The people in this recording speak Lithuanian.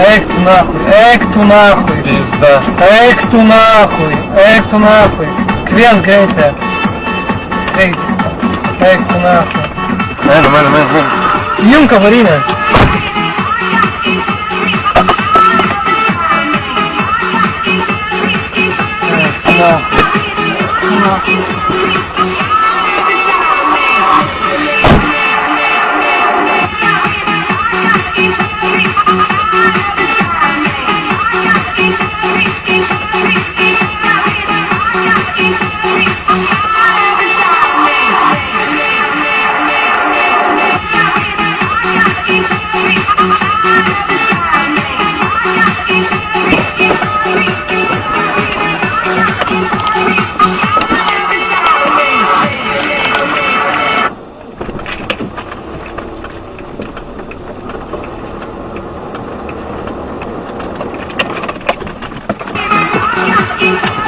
Эх ты нахуй, эх ты нахуй. Пизда. Эх ты нахуй, эх ты нахуй. Квен, гляньте. Эх ты нахуй. Мен. Юмка аварийная. Эх ты нахуй. It's